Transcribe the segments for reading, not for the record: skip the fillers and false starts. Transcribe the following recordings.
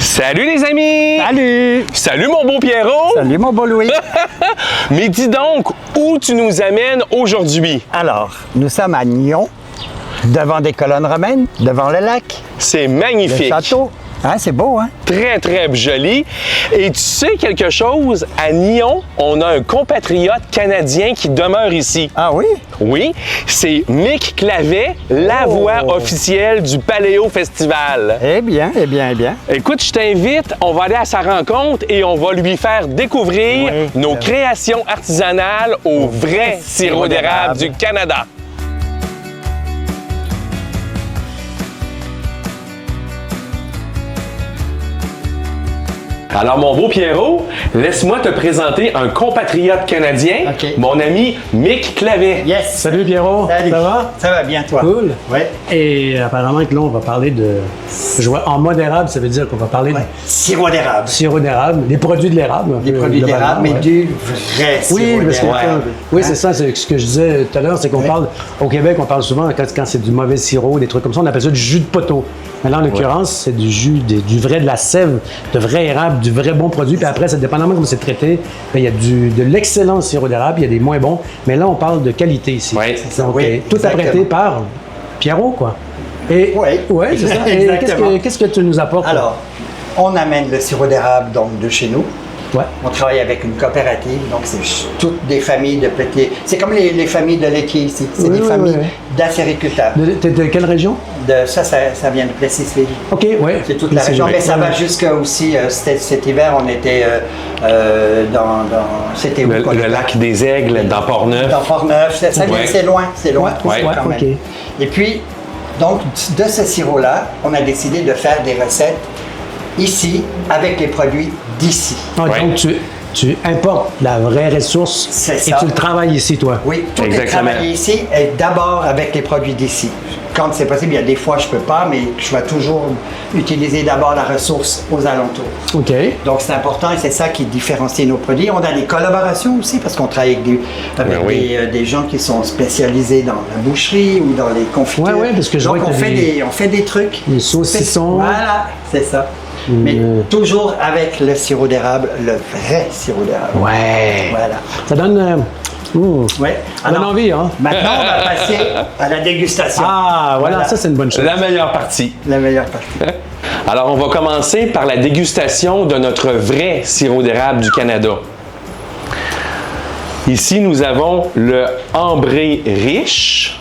Salut les amis! Salut! Salut mon beau Pierrot! Salut mon beau Louis! Mais dis donc, où tu nous amènes aujourd'hui? Alors, nous sommes à Nyon, devant des colonnes romaines, devant le lac, C'est le magnifique! château. Hein, c'est beau, hein? Très, très joli. Et tu sais quelque chose? À Nyon, on a un compatriote canadien qui demeure ici. Ah oui? Oui, c'est Mick Clavet, la voix officielle du Paléo Festival. Eh bien, eh bien, eh bien. Écoute, je t'invite, on va aller à sa rencontre et on va lui faire découvrir Oui. nos créations artisanales au vrai sirop d'érable du Canada. Alors, mon beau Pierrot, laisse-moi te présenter un compatriote canadien, OK. mon ami Mick Clavet. Yes! Salut Pierrot, Salut. ça va? Ça va bien, toi? Cool. Ouais. Et apparemment que là, on va parler de... Je vois en mode érable, ça veut dire qu'on va parler Ouais. de Sirop d'érable. sirop d'érable, des produits de l'érable. un Des peu, produits globalement, d'érable, mais ouais. du vrai Oui, sirop parce que, d'érable. oui, c'est ça, c'est ce que je disais tout à l'heure, c'est qu'on parle, au Québec, on parle souvent, quand c'est du mauvais sirop, des trucs comme ça, on appelle ça du jus de poteau. Mais là, en l'occurrence, c'est du jus, du vrai, de la sève, de vrai érable, du vrai bon produit. Puis après, ça dépendamment comment c'est traité, ben, il y a de l'excellent sirop d'érable, il y a des moins bons. Mais là, on parle de qualité ici. Oui, c'est ça, Donc, oui, tout exactement. apprêté par Pierrot, quoi. Et, Oui. ouais, c'est ça. Et Exactement. qu'est-ce que tu nous apportes? Alors, on amène le sirop d'érable donc de chez nous. Ouais. On travaille avec une coopérative, donc c'est toutes des familles de petits. C'est comme les familles de laitiers ici. C'est Oui, des oui, familles oui, d'acériculteurs. T'es de quelle région? Ça vient de Plessisville. OK, ouais. C'est toute la région, mais ça va jusqu'à aussi. Cet hiver, on était c'était où, quoi, Le lac des Aigles dans Port-Neuf. Dans Port-Neuf. Ouais. C'est loin, c'est loin. Ouais, quand même. ok. Et puis, donc, de ce sirop-là, on a décidé de faire des recettes ici avec les produits d'ici. Ah, Ouais. donc, tu importes la vraie ressource C'est et ça. tu le travailles ici, toi. Oui, tout Exactement. est travaillé ici et d'abord avec les produits d'ici. Quand c'est possible, il y a des fois je peux pas, mais je vais toujours utiliser d'abord la ressource aux alentours. OK. Donc c'est important et c'est ça qui différencie nos produits. On a des collaborations aussi parce qu'on travaille avec Ben oui. des gens qui sont spécialisés dans la boucherie ou dans les confitures. Ouais, ouais, parce que je Donc vois que on t'as fait on fait des trucs. Des saucissons. Voilà, c'est ça. Mais toujours avec le sirop d'érable, le vrai sirop d'érable. Ouais. Voilà. Ça donne... Ouais. Ça donne envie, hein? Maintenant, on va passer à la dégustation. Ah, voilà, ça, c'est une bonne chose. La meilleure partie. La meilleure partie. Alors, on va commencer par la dégustation de notre vrai sirop d'érable du Canada. Ici, nous avons le ambré riche.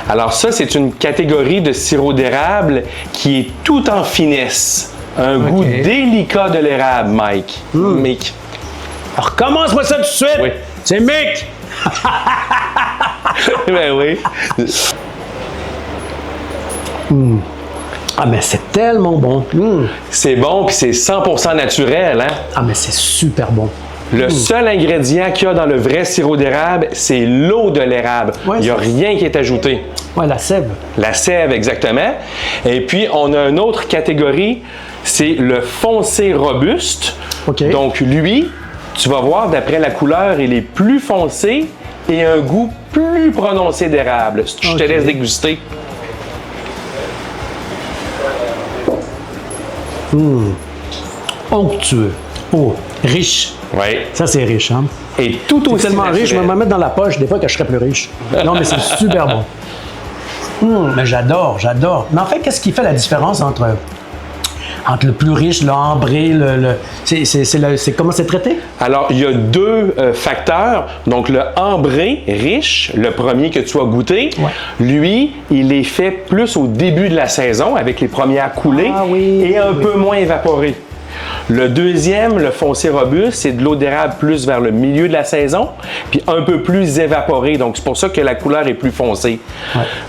Alors ça, c'est une catégorie de sirop d'érable qui est tout en finesse. Un goût délicat de l'érable, Mike. Mick. Alors, recommence-moi ça tout de suite! Oui. C'est Mick! Ben oui. Ah, mais c'est tellement bon. C'est bon, puis c'est 100% naturel, hein? Ah, mais c'est super bon. Le seul ingrédient qu'il y a dans le vrai sirop d'érable, c'est l'eau de l'érable. Ouais, Il n'y a c'est- rien qui est ajouté. Ouais, la sève. La sève, exactement. Et puis, on a une autre catégorie, c'est le foncé robuste. OK. Donc, lui, tu vas voir, d'après la couleur, il est plus foncé et un goût plus prononcé d'érable. Je te OK. laisse déguster. Onctueux. Oh, riche. Oui. Ça, c'est riche, hein? Et tout C'est aussi tellement riche, je vais naturel. m'en mettre dans la poche des fois que je serais plus riche. Non, mais c'est super bon. Mais j'adore. Mais en fait, qu'est-ce qui fait la différence entre le plus riche, le ambré, c'est comment c'est traité? Alors, il y a deux facteurs. Donc, le ambré riche, le premier que tu as goûté, lui, il est fait plus au début de la saison avec les premières coulées Ah oui, et un oui. peu moins évaporé. Le deuxième, le foncé robuste, c'est de l'eau d'érable plus vers le milieu de la saison, puis un peu plus évaporé. Donc, c'est pour ça que la couleur est plus foncée.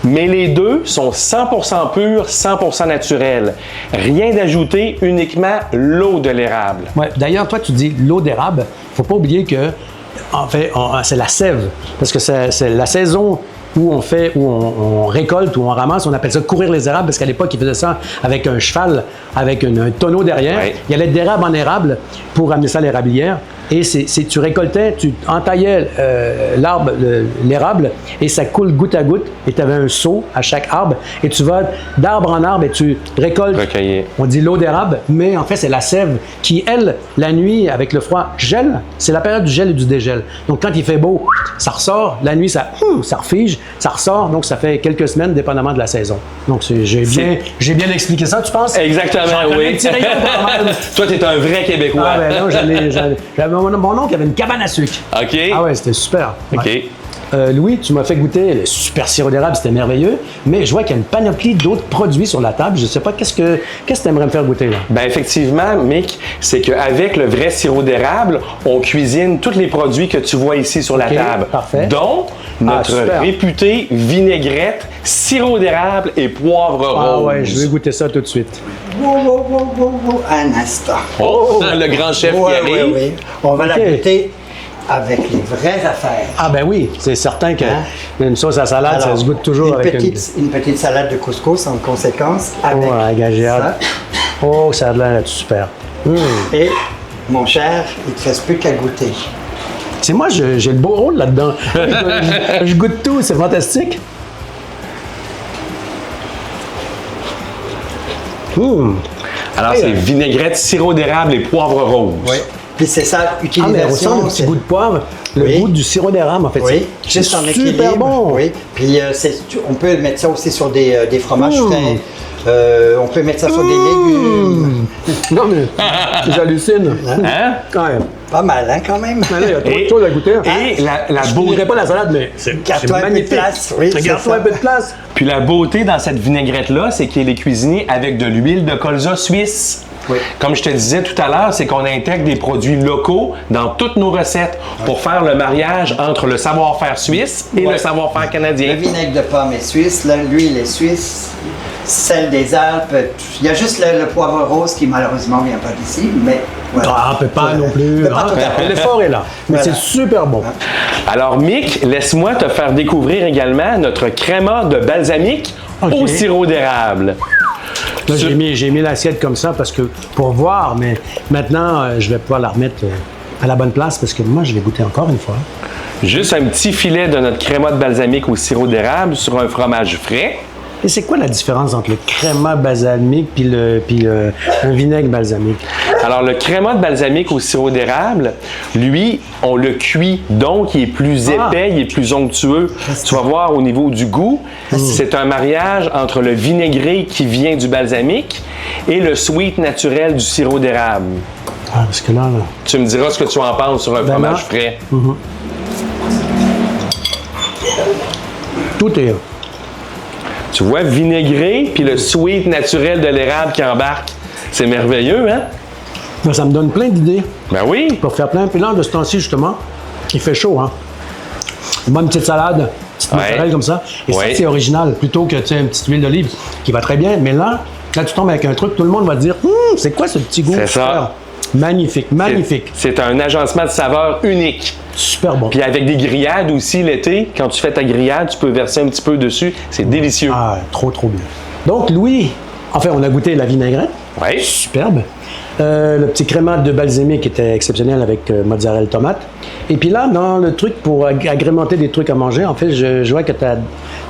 Mais les deux sont 100% purs, 100% naturels. Rien d'ajouté, uniquement l'eau de l'érable. Ouais. D'ailleurs, toi, tu dis l'eau d'érable. Faut pas oublier que, en fait, c'est la sève. Parce que c'est la saison où on récolte, où on ramasse, on appelle ça courir les érables, parce qu'à l'époque, ils faisaient ça avec un cheval, avec un tonneau derrière. Ouais. Il y allait d'érable en érable pour amener ça à l'érablière. Et tu récoltais, tu entaillais l'arbre, l'érable, et ça coule goutte à goutte, et tu avais un seau à chaque arbre, et tu vas d'arbre en arbre, et tu récoltes, Recueillir. on dit l'eau d'érable, mais en fait, c'est la sève qui, elle, la nuit, avec le froid, gèle. C'est la période du gel et du dégel. Donc, quand il fait beau, ça ressort. La nuit, ça refige, ça ressort. Donc, ça fait quelques semaines, dépendamment de la saison. Donc, j'ai bien expliqué ça, tu penses? Exactement, J'en connais oui. un petit rayon, pas mal. Toi, t'es un vrai Québécois. Ah ben non, j'avais mon oncle avait une cabane à sucre. OK. Ah ouais, c'était super. OK. Ouais. Louis, tu m'as fait goûter le super sirop d'érable, c'était merveilleux, mais je vois qu'il y a une panoplie d'autres produits sur la table. Je ne sais pas, qu'est-ce que tu aimerais me faire goûter là? Ben effectivement, Mick, c'est qu'avec le vrai sirop d'érable, on cuisine tous les produits que tu vois ici sur la OK, table. parfait. Dont notre super. réputé vinaigrette, sirop d'érable et poivre Ah rose. ouais, je vais goûter ça tout de suite. Wow. Un instant. Oh, le grand chef qui arrive. Oui. On va OK. la goûter avec les vraies affaires. Ah ben oui, c'est certain que Hein? une sauce à salade, ça Alors, se goûte toujours une avec une petite salade de couscous en conséquence. Avec Ouais, gars, j'ai hâte. ça. Oh, ça a l'air d'être super. Et mon cher, il ne te reste plus qu'à goûter. C'est moi, j'ai le beau rôle là-dedans. je goûte tout, c'est fantastique. Alors, c'est vinaigrette, sirop d'érable et poivre rose. Oui. Puis c'est ça, Ah, mais utilisation. on sent le petit c'est- goût de poivre, le Oui. goût du sirop d'érable, en fait. Oui, C'est juste en équilibre. super bon. Oui. Puis on peut mettre ça aussi sur des fromages frais. On peut mettre ça sur des légumes. Non, mais j'hallucine. Hein? Quand même. Pas mal, hein, quand même. Il y a trop Et- de choses à goûter. Et la Je beauté. ne pas la salade, mais c'est Garde-toi un peu de magnifique. place. Oui, c'est Garde-toi ça. un peu de place. Puis la beauté dans cette vinaigrette-là, c'est qu'elle est cuisinée avec de l'huile de colza suisse. Oui. Comme je te disais tout à l'heure, c'est qu'on intègre des produits locaux dans toutes nos recettes pour faire le mariage entre le savoir-faire suisse et Ouais. le savoir-faire Le canadien. vinaigre de pomme est suisse, l'huile est suisse, celle des Alpes. Il y a juste le poivre rose qui malheureusement vient pas d'ici, mais voilà. Ah, on peut pas Voilà. non plus. On peut pas hein. tout avoir. L'effort est là. Mais Voilà. c'est super bon. Alors, Mick, laisse-moi te faire découvrir également notre créma de balsamique OK. au sirop d'érable. Là, Ce- j'ai mis l'assiette comme ça parce que pour voir, mais maintenant, je vais pouvoir la remettre à la bonne place parce que moi, je vais goûter encore une fois. Juste un petit filet de notre créma de balsamique au sirop d'érable sur un fromage frais. Et c'est quoi la différence entre le créma balsamique puis un vinaigre balsamique? Alors, le créma de balsamique au sirop d'érable, lui, on le cuit, donc il est plus Ah. épais, il est plus onctueux. Tu vas voir au niveau du goût, c'est un mariage entre le vinaigré qui vient du balsamique et le sweet naturel du sirop d'érable. Ah, parce que là, Tu me diras ce que tu en penses sur un fromage là- frais. tout est... Tu vois, vinaigré, puis le sweet naturel de l'érable qui embarque. C'est merveilleux, hein? Là, ça me donne plein d'idées Ben oui. pour faire plein. Puis là, de ce temps-ci, justement, il fait chaud, hein? Une bonne petite salade, petite Ouais. mozzarella comme ça. Et ça, Ouais. c'est original, plutôt que, tu sais, une petite huile d'olive qui va très bien. Mais là, tu tombes avec un truc, tout le monde va te dire, c'est quoi ce petit goût? C'est ça. Super. Magnifique, magnifique. C'est un agencement de saveurs unique. Super bon. Puis avec des grillades aussi l'été, quand tu fais ta grillade, tu peux verser un petit peu dessus. C'est délicieux. Ah, trop, trop bien. Donc, Louis, enfin, on a goûté la vinaigrette. Oui. Superbe. Le petit crémat de balsamique était exceptionnel avec mozzarella tomate. Et puis là, dans le truc pour agrémenter des trucs à manger, en fait, je vois que tu as de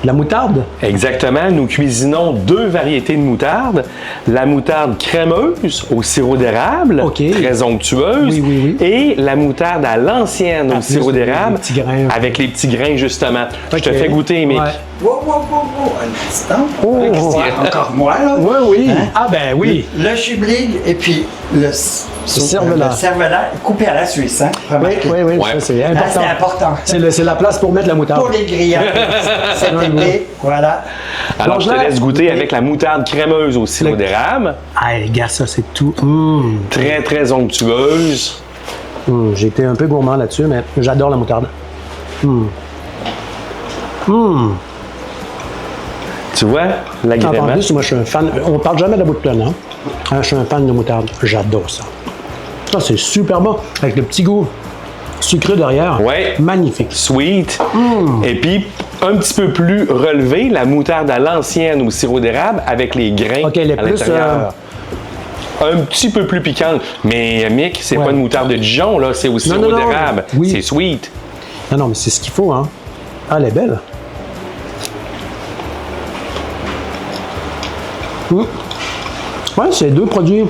la moutarde. Exactement. Nous cuisinons 2 variétés de moutarde. La moutarde crémeuse au sirop d'érable, OK. très onctueuse. Oui, oui, oui. Et la moutarde à l'ancienne au plus, sirop les d'érable, petits grains. avec les petits grains justement. Je te OK. fais goûter, Mick. Ouais. Wow. Un instant. Oh. Encore moi, là. Oui, oui. Hein? Ah ben oui. Le chiblig et puis le cervelas. le cervelas coupé à la suisse, hein? Oui, Remarquez. oui, oui, Ouais. ça, c'est Ah, important. c'est important. C'est la place pour mettre la moutarde. Pour les grillades cet Oui, oui. été, voilà. Alors, je te Donc là, laisse goûter avec la moutarde crémeuse au sirop Le- d'érable. Ah, les gars, ça, c'est tout. Très, très onctueuse. J'ai été un peu gourmand là-dessus, mais j'adore la moutarde. Tu vois, En l'agrément. plus, moi, je suis un fan. On parle jamais de la bout de pleine, hein? Je suis un fan de moutarde. J'adore ça. Ça, c'est super bon. Avec le petit goût sucré derrière. Ouais. Magnifique. Sweet. Et puis, un petit peu plus relevé, la moutarde à l'ancienne au sirop d'érable avec les grains OK, elle est à plus, l'intérieur. un petit peu plus piquante. Mais Mick, c'est Ouais. pas une moutarde de Dijon, là, c'est au sirop non, d'érable. oui. C'est sweet. Non, mais c'est ce qu'il faut, hein. Ah, elle est belle. Ouais, c'est deux produits.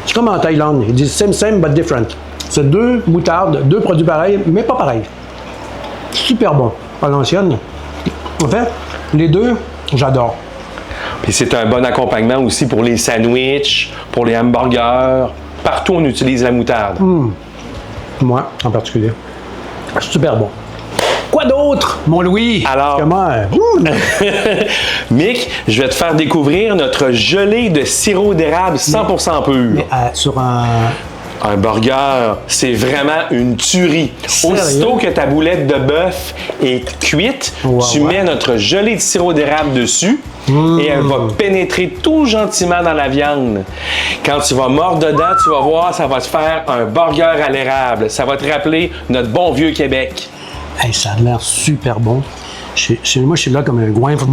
C'est comme en Thaïlande. Ils disent same, but different. C'est deux moutardes, deux produits pareils, mais pas pareils. Super bon. À l'ancienne. En fait, les deux, j'adore. Puis c'est un bon accompagnement aussi pour les sandwichs, pour les hamburgers. Partout, on utilise la moutarde. Moi, en particulier. Super bon. Quoi d'autre, mon Louis? Alors- Comment? Mick, je vais te faire découvrir notre gelée de sirop d'érable 100% pur. Mais sur un... Un burger, c'est vraiment une tuerie. Sérieux? Aussitôt que ta boulette de bœuf est cuite, Ouais, tu ouais. mets notre gelée de sirop d'érable dessus et elle va pénétrer tout gentiment dans la viande. Quand tu vas mordre dedans, tu vas voir, ça va te faire un burger à l'érable. Ça va te rappeler notre bon vieux Québec. Hey, ça a l'air super bon. Moi, je suis là comme un goinfre.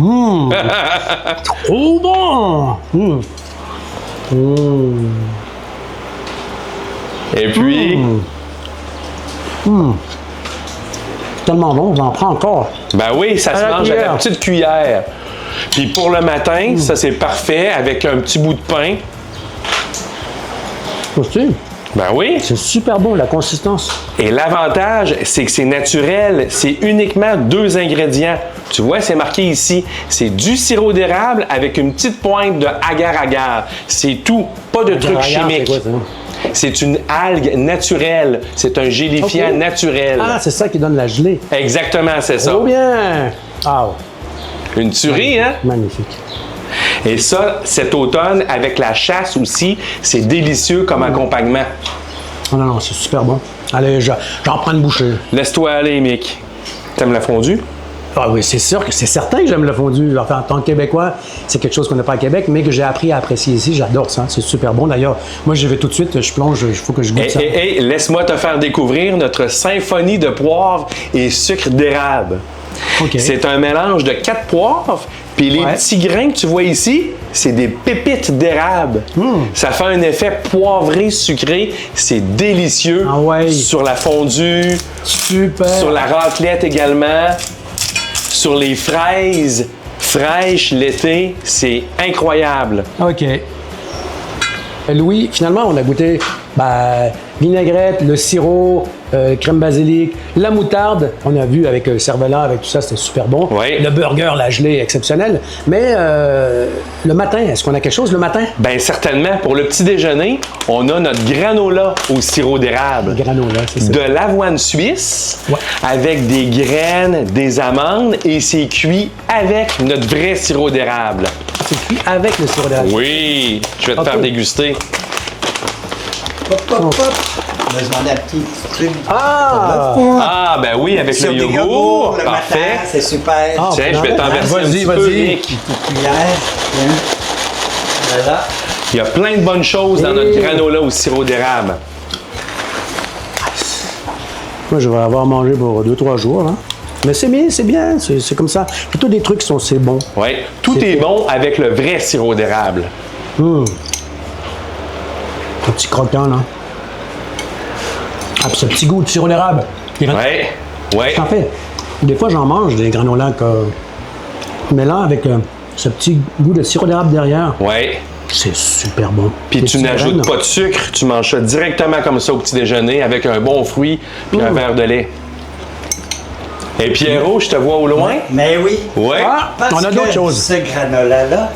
Trop bon! Et puis, Tellement bon, j'en prends encore. ben oui, ça se À la mange à la cuillère. petite cuillère. Puis pour le matin, ça c'est parfait avec un petit bout de pain. Aussi, Ben oui. c'est super bon, la consistance. Et l'avantage, c'est que c'est naturel. C'est uniquement 2 ingrédients. Tu vois, c'est marqué ici. C'est du sirop d'érable avec une petite pointe de agar-agar. C'est tout. Pas de trucs Regarde, chimiques. c'est quoi, ça? C'est une algue naturelle. C'est un gélifiant Ok. naturel. Ah, c'est ça qui donne la gelée. Exactement, c'est ça. Trop bien! Ah, Une tuerie, hein? magnifique. Et ça, cet automne, avec la chasse aussi, c'est délicieux comme accompagnement. Oh non, c'est super bon. Allez, j'en prends une bouchée. Laisse-toi aller, Mick. T'aimes la fondue? Ah oui, c'est sûr que c'est certain que j'aime le fondu. Enfin, en tant que Québécois, c'est quelque chose qu'on n'a pas à Québec, mais que j'ai appris à apprécier ici. J'adore ça. C'est super bon. D'ailleurs, moi, j'y vais tout de suite. Je plonge. Il faut que je goûte ça. Hey, laisse-moi te faire découvrir notre symphonie de poivre et sucre d'érable. OK. C'est un mélange de 4 poivres, puis les Ouais. petits grains que tu vois ici, c'est des pépites d'érable. Ça fait un effet poivré, sucré. C'est délicieux. Ah ouais. Sur la fondue, Super. sur la raclette également, sur les fraises fraîches l'été. C'est incroyable. OK. Louis, finalement, on a goûté vinaigrette, le sirop, crème basilic, la moutarde. On a vu avec cervelas, avec tout ça, c'était super bon. Oui. Le burger, la gelée, exceptionnel. Mais le matin, est-ce qu'on a quelque chose le matin? Bien, certainement, pour le petit déjeuner, on a notre granola au sirop d'érable. Granola, c'est ça. De l'avoine suisse, Ouais. avec des graines, des amandes, et c'est cuit avec notre vrai sirop d'érable. C'est cuit avec le sirop d'érable. Oui, je vais te Ok. faire déguster. Hop, hop, hop. Besoin d'un petit truc. Ah! Ah, ben oui, avec Sur le des yogourt. le Parfait. matin, c'est super. Ah. Tiens, je vais t'en verser un Vas-y, petit peu, vas-y. Nick. Cuillère. Hein. Voilà. Il y a plein de bonnes choses dans notre granola au sirop d'érable. Moi, je vais avoir mangé pour 2-3 jours. Hein. Mais c'est bien, c'est comme ça. C'est tous des trucs qui sont c'est bon. Oui, tout C'est est fait. bon avec le vrai sirop d'érable. Un petit croquant, là. Ah, puis ce petit goût de sirop d'érable. Oui, oui. En fait, des fois, j'en mange des granolas mais là, avec ce petit goût de sirop d'érable derrière, Oui. c'est super bon. Puis Des tu petites n'ajoutes graines. pas de sucre, tu manges ça directement comme ça au petit déjeuner avec un bon fruit puis un verre de lait. Et Pierrot, je te vois au loin? Mais oui. Oui. Ah, Parce on a que d'autres choses. ce granola-là,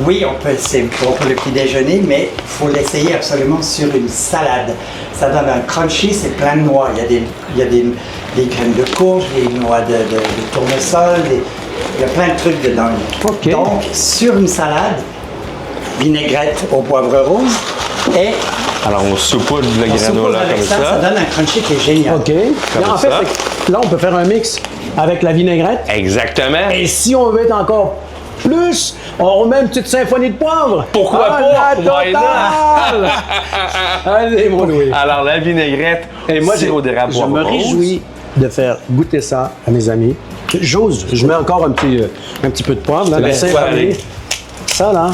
oui, c'est bon pour le petit déjeuner, mais il faut l'essayer absolument sur une salade. Ça donne un crunchy, c'est plein de noix. Il y a des graines de courge, des noix de tournesol, il y a plein de trucs dedans. OK. Donc, sur une salade, vinaigrette au poivre rose et Alors on saupoudre le on suppose granola avec comme ça ça. donne un crunchy qui est génial. OK. Comme Là, en fait, ça. c'est que là, on peut faire un mix avec la vinaigrette. Exactement. Et si on veut être encore plus, on remet une petite symphonie de poivre. Pourquoi pas? La Why not? totale! Allez, mon Louis. Alors la vinaigrette, Et moi, sirop d'érable, je poivre me rose. réjouis de faire goûter ça à mes amis. J'ose, je mets encore un petit peu de poivre. Là, laisse la faire symphonie. aller. Ça, là.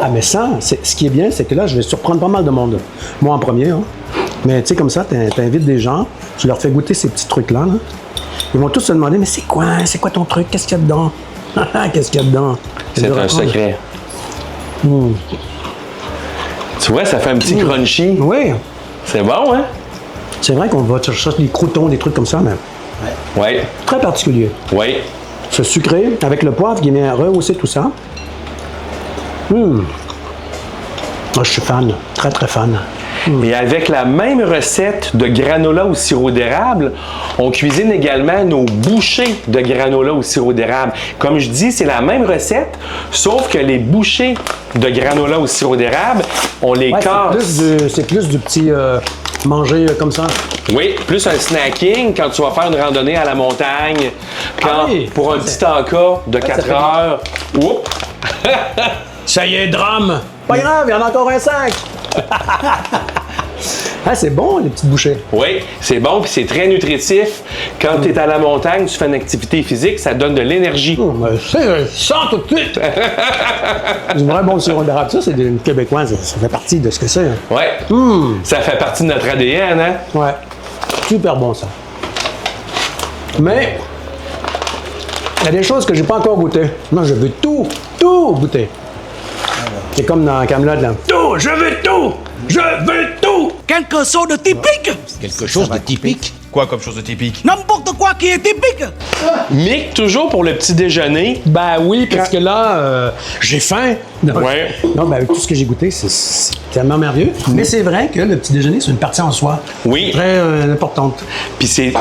Ah, mais ça, ce qui est bien, c'est que là, je vais surprendre pas mal de monde. Moi en premier, hein. Mais tu sais, comme ça, t'invites des gens, tu leur fais goûter ces petits trucs-là, là. Ils vont tous se demander, mais c'est quoi ton truc? Qu'est-ce qu'il y a dedans? Qu'est-ce qu'il y a dedans? C'est un secret. Tu vois, ça fait un petit crunchy. Oui. C'est bon, hein? C'est vrai qu'on va chercher des croûtons, des trucs comme ça, mais Oui. très particulier. Oui. Ce sucré, avec le poivre qui vient rehausser tout ça. Moi, je suis fan, très très fan. Et avec la même recette de granola au sirop d'érable, on cuisine également nos bouchées de granola au sirop d'érable. Comme je dis, c'est la même recette, sauf que les bouchées de granola au sirop d'érable, on les Ouais, casse. c'est plus du petit manger comme ça. Oui, plus un snacking quand tu vas faire une randonnée à la montagne, quand oui. pour un petit encas de 4 heures. Oups! Ça y est, drame! Pas grave, il y en a encore un 5! Ah, c'est bon, les petites bouchées. Oui, c'est bon puis c'est très nutritif. Quand tu es à la montagne, tu fais une activité physique, ça donne de l'énergie. C'est ça tout de suite! C'est vrai bon sirop d'érable. Ça, c'est des Québécois, ça fait partie de ce que c'est. Hein. Oui, ça fait partie de notre ADN, hein? Ouais. Super bon, ça. Mais, il y a des choses que j'ai pas encore goûtées. Moi, je veux tout goûter. C'est comme dans Camelot, là. Tout! Je veux tout! Je veux tout! Quelque chose de typique. Quelque chose de typique? Quoi comme chose de typique? N'importe quoi qui est typique. Mick, toujours pour le petit déjeuner. Ben oui, parce que là, j'ai faim. Ouais. Non, ben avec tout ce que j'ai goûté, c'est tellement merveilleux. Mais c'est vrai que le petit déjeuner, c'est une partie en soi. Oui. Très importante. Puis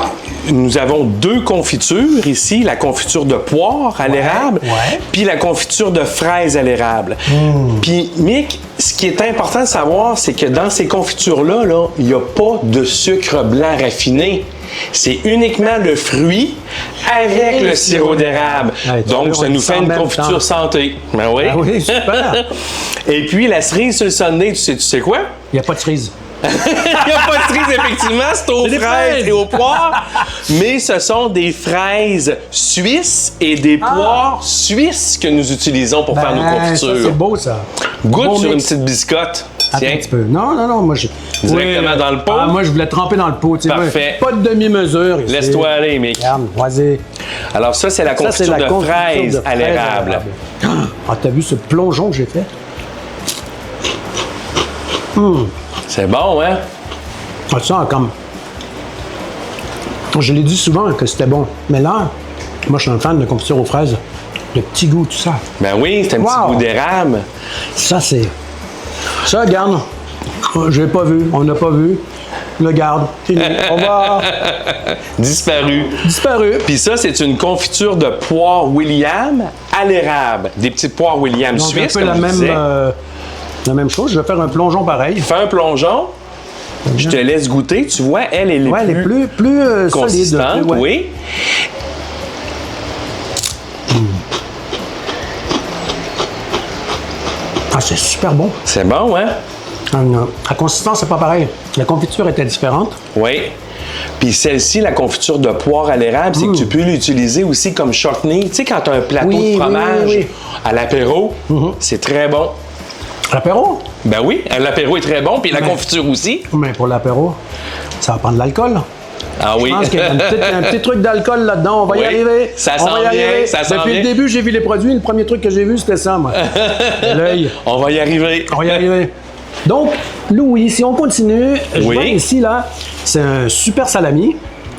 nous avons 2 confitures ici, la confiture de poire à l'érable, ouais. puis la confiture de fraise à l'érable. Puis Mick, ce qui est important de savoir, c'est que dans ces confitures-là, là, il n'y a pas de sucre blanc raffiné. C'est uniquement le fruit avec le sirop d'érable. Ouais, Donc, ça nous fait une confiture santé. Ben oui. Ah oui, super. Et puis, la cerise sur le sundae, tu sais quoi? Il n'y a pas de cerise. Il n'y a pas de cerise, effectivement, c'est aux C'est des fraises fraises. et aux poires. Mais ce sont des fraises suisses et des poires suisses que nous utilisons pour faire nos Ça, confitures. c'est beau, ça. Goûte Bon sur une mix. petite biscotte. Attends Tiens. un petit peu. Non, moi, je... Directement dans le pot? Ah, moi, je voulais tremper dans le pot. tu sais, Parfait. moi, pas de demi-mesure. ici. Laisse-toi aller, Mick. Regarde, vas-y. Alors ça, c'est la Ça, c'est confiture la de confiture fraises de à fraises l'érable. Ah, t'as vu ce plongeon que j'ai fait? C'est bon, hein? Ah, ça, comme... Je l'ai dit souvent que c'était bon. Mais là, moi, je suis un fan de confiture aux fraises. Le petit goût, tout ça. Ben oui, c'est un Wow. petit goût d'érable. Ça, c'est... Ça, regarde. Je l'ai pas vu. On n'a pas vu. Le garde. Fini. Au revoir. Disparu. Disparu. Puis ça, c'est une confiture de poire William à l'érable. Des petites poires William Donc, suisses, un peu comme je disais. la même chose. Je vais faire un plongeon pareil. Fais un plongeon. Je te laisse goûter. Tu vois, elle est Ouais, elle est plus solide. consistante, plus, ouais. oui. Ah, c'est super bon. C'est bon, hein? La consistance, c'est pas pareil. La confiture était différente. Oui. Puis celle-ci, la confiture de poire à l'érable, c'est que tu peux l'utiliser aussi comme chutney. Tu sais, quand tu as un plateau Oui, de oui, fromage oui, oui. à l'apéro, c'est très bon. L'apéro? Ben oui, l'apéro est très bon, puis la confiture aussi. Mais pour l'apéro, ça va prendre de l'alcool. Ah oui. Je pense qu'il y a un petit truc d'alcool là-dedans. On va y Oui, arriver. ça On sent va y bien, arriver. ça sent Depuis bien. le début, j'ai vu les produits. Le premier truc que j'ai vu, c'était ça, moi. L'œil. On va y arriver. On va y arriver. Donc, Louis, si on continue, je Oui. vois ici, là, c'est un super salami.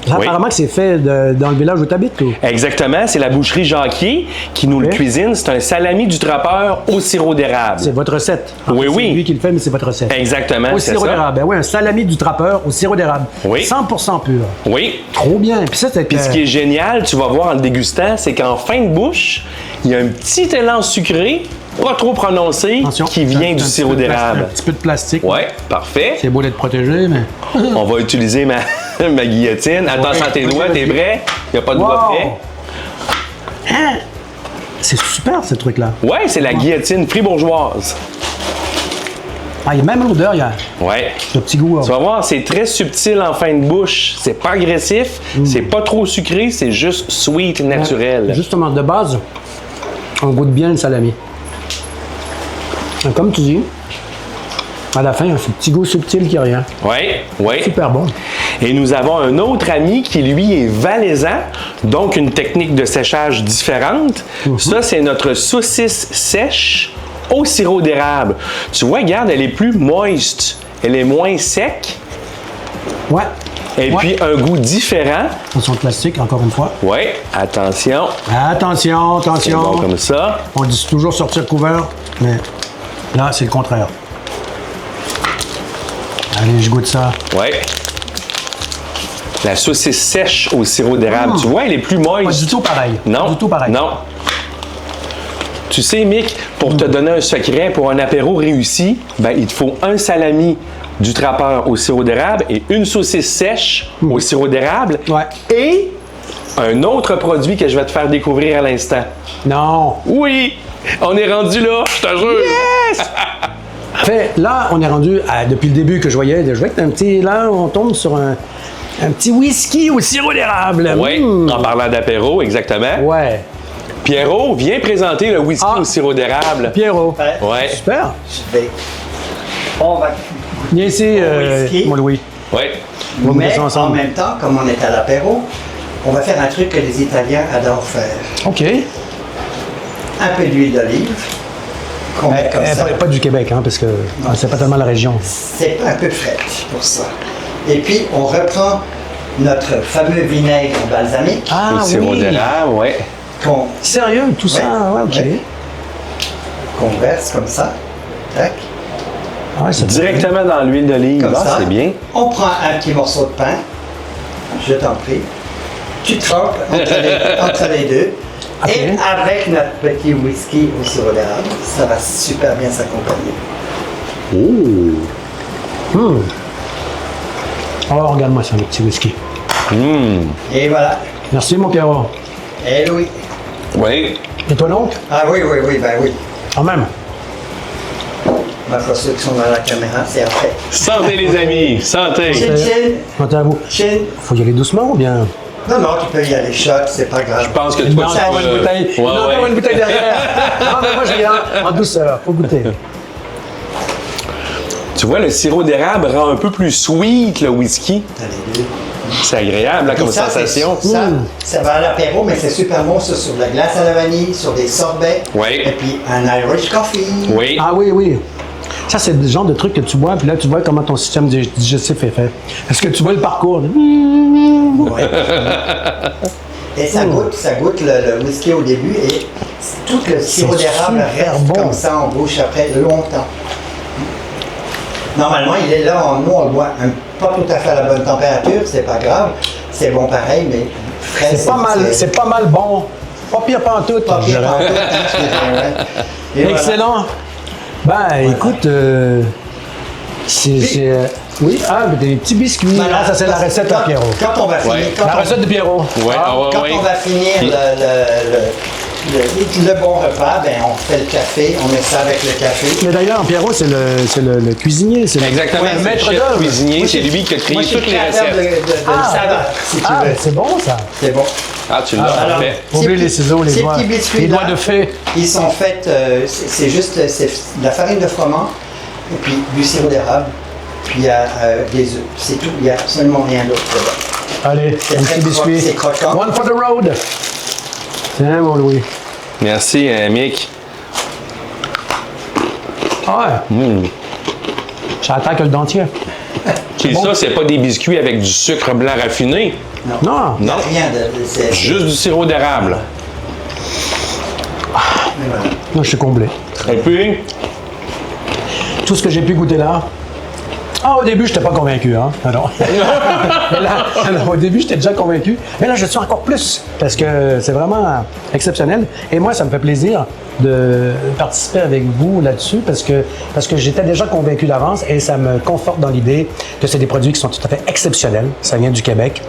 Là, Oui. apparemment que c'est fait dans le village où tu habites, ou? Exactement, c'est la boucherie Jacquier qui nous le Ok. cuisine. C'est un salami du trappeur au sirop d'érable. C'est votre recette. Oui, C'est oui. lui qui le fait, mais c'est votre recette. Exactement, Au c'est sirop ça. d'érable. Ben oui, un salami du trappeur au sirop d'érable. Oui. 100% pur. Oui. Trop bien. Puis ça, c'est Puis ce qui est génial, tu vas voir en le dégustant, c'est qu'en fin de bouche, il y a un petit élan sucré, pas trop prononcé, Attention, qui vient du sirop d'érable. Un petit peu de plastique. Ouais, parfait. C'est beau d'être protégé, mais... On va utiliser ma guillotine. Attention à tes doigts, t'es prêt? Il n'y a pas de doigts Wow. prêts. Hein? C'est super, ce truc-là. Ouais, c'est la guillotine fribourgeoise. Ah, il y a même l'odeur, il y a Ouais. le petit goût. Tu vas voir, c'est très subtil en fin de bouche. C'est pas agressif, c'est pas trop sucré, c'est juste sweet, naturel. Justement, de base, on goûte bien le salami. Comme tu dis, à la fin, il y a ce petit goût subtil qui revient. Oui, oui. Super bon. Et nous avons un autre ami qui, lui, est valaisan, donc une technique de séchage différente. Ça, c'est notre saucisse sèche au sirop d'érable. Tu vois, regarde, elle est plus moist. Elle est moins sec. Ouais. Et Ouais. puis, un goût différent. Attention de plastique, encore une fois. Oui, attention. Attention, C'est attention. bon comme ça. On dit toujours sortir couvert, mais là, c'est le contraire. Allez, je goûte ça. Oui. La saucisse sèche au sirop d'érable. Tu vois, elle est plus moist. Pas du tout pareil. Non. Pas du tout pareil. Non. Tu sais, Mick, pour te donner un secret, pour un apéro réussi, ben, il te faut un salami du trappeur au sirop d'érable et une saucisse sèche au sirop d'érable. Ouais. Et un autre produit que je vais te faire découvrir à l'instant. Non. Oui! On est rendu là, je te jure! Fait, là, on est rendu à, depuis le début que je voyais que un petit. Là, on tombe sur un petit whisky au sirop d'érable. Oui, en parlant d'apéro, exactement. Ouais. Pierrot, viens présenter le whisky au sirop d'érable. Pierrot. Ouais. Super. On va Viens ici, whisky. mon Louis. Ouais. On va goûter Mais ça en ensemble. même temps, comme on est à l'apéro, on va faire un truc que les Italiens adorent faire. OK. Un peu d'huile d'olive, qu'on met comme ça. Pas du Québec, hein, parce que c'est pas tellement la région. C'est un peu frais pour ça. Et puis, on reprend notre fameux vinaigre balsamique Ah au sirop d'érable, ouais. qu'on Sérieux, tout ça? Ouais, OK. Ouais. qu'on verse comme ça. Tac. Ouais, c'est Directement dans l'huile d'olive. Comme Ah, ça. c'est bien. On prend un petit morceau de pain. Je t'en prie. Tu trempes entre les deux. Ok. Et avec notre petit whisky au sirop d'érable, ça va super bien s'accompagner. Oh, regarde-moi ça, le petit whisky. Et voilà. Merci, mon Pierrot. Et Louis. Oui. Et toi, donc? Ah oui, oui, oui, ben oui. Quand même. Ma fois ceux qui sont dans la caméra, c'est après. Santé, les amis. Santé. Chin, chin, Quant à vous. chin. Faut y aller doucement ou bien? Non, non, tu peux y aller shot, c'est pas grave. Je pense que Il toi, en tu a peux... une bouteille. Il en a Ouais, ouais. une bouteille derrière. Non, mais moi, je viens en douceur. Faut goûter. Tu vois, le sirop d'érable rend un peu plus sweet le whisky. T'as les deux. C'est agréable là, comme Et ça, sensation. ça va à l'apéro, mais c'est super bon ça, sur de la glace à la vanille, sur des sorbets. Oui. Et puis un Irish coffee. Oui. Ah oui, oui. Ça, c'est le genre de truc que tu bois, puis là, tu vois comment ton système digestif est fait. Est-ce que tu vois le parcours? Ouais. Et ça goûte le whisky au début et tout le sirop d'érable super reste bon. comme ça en bouche après longtemps. Normalement, il est là, nous on le boit pas tout à fait à la bonne température, c'est pas grave, c'est bon pareil, mais frais. C'est pas mal bon. Pas pire pas en tout. pas je pire dirais. en tout, hein, je dirais, ouais. Et voilà. Excellent. Ben, écoute, oui, des petits biscuits. Voilà, Ah, ça, c'est la parce que recette à quand- Pierrot. Quand on va finir, Ouais. quand La on- recette de Pierrot. Ouais, ah ouais, Quand ouais. on va finir le bon repas, ben on fait le café, on met ça avec le café. Mais d'ailleurs, Pierrot, c'est le cuisinier. C'est Exactement, Ouais, le c'est maître le d'œuvre chef cuisinier, Moi, c'est lui qui a créé moi, je suis toutes les créateur recettes. de salade, si tu Ah, veux. ben, c'est bon, ça. C'est bon. Ah, tu l'as, Alors, parfait. Faut oublier les ciseaux, les ces doigts. petits biscuits Les doigts de fée. Ils sont faits, c'est juste c'est de la farine de froment, et puis du sirop d'érable, puis il y a des œufs. C'est tout, il n'y a absolument rien d'autre dedans. Allez, C'est un très petit biscuit. c'est croquant. One for the road. Tiens, mon Louis. Merci, Mick. Ah ouais. Ça attaque le dentier. Et ça, c'est pas des biscuits avec du sucre blanc raffiné. Non. Il n'y a Non. rien de. Juste du sirop d'érable. Mais voilà. Non, je suis comblé. Et puis, Tout ce que j'ai pu goûter là. Ah, au début, je n'étais pas convaincu, hein. Alors, au début, j'étais déjà convaincu. Mais là, je suis encore plus. Parce que c'est vraiment exceptionnel. Et moi, ça me fait plaisir de participer avec vous là-dessus parce que j'étais déjà convaincu d'avance et ça me conforte dans l'idée que c'est des produits qui sont tout à fait exceptionnels. Ça vient du Québec.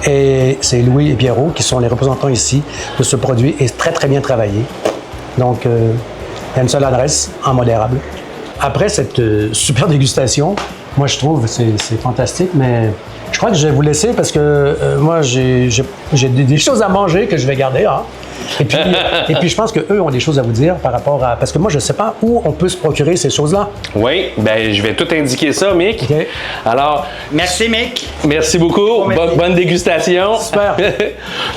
Et c'est Louis et Pierrot qui sont les représentants ici de ce produit et très, très bien travaillé. Donc, il y a une seule adresse, en modérable. Après cette super dégustation, moi je trouve c'est fantastique, mais Je crois que je vais vous laisser parce que moi, j'ai des choses à manger que je vais garder. Hein. Et puis, je pense qu'eux ont des choses à vous dire par rapport à... Parce que moi, je ne sais pas où on peut se procurer ces choses-là. Oui, ben je vais tout indiquer ça, Mick. OK. Alors, Merci, Mick. merci beaucoup. Merci. Bonne dégustation. Super.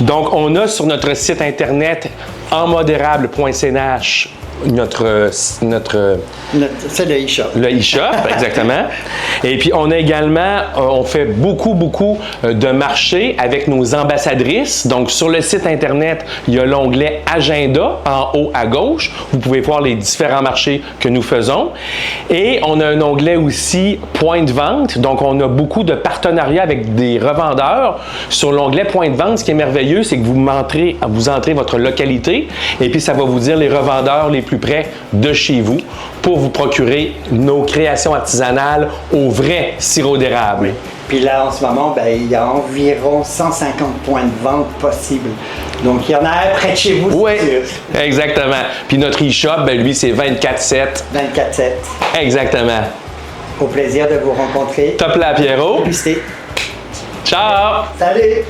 Donc, on a sur notre site internet enmodérable.ch notre C'est le e-shop. le e-shop, exactement. Et puis, on a également, on fait beaucoup de marchés avec nos ambassadrices. Donc, sur le site Internet, il y a l'onglet Agenda en haut à gauche. Vous pouvez voir les différents marchés que nous faisons. Et on a un onglet aussi Point de vente. Donc, on a beaucoup de partenariats avec des revendeurs. Sur l'onglet Point de vente, ce qui est merveilleux, c'est que vous entrez votre localité et puis ça va vous dire les revendeurs les plus près de chez vous pour vous procurer nos créations artisanales au vrai sirop d'érable. Puis là, en ce moment, ben, il y a environ 150 points de vente possibles. Donc, il y en a un près de chez vous, Oui, c'est sûr. exactement. Puis notre e-shop, ben, lui, c'est 24/7. 24/7. Exactement. Au plaisir de vous rencontrer. Top là, Pierrot. Dégustez. Ciao! Salut!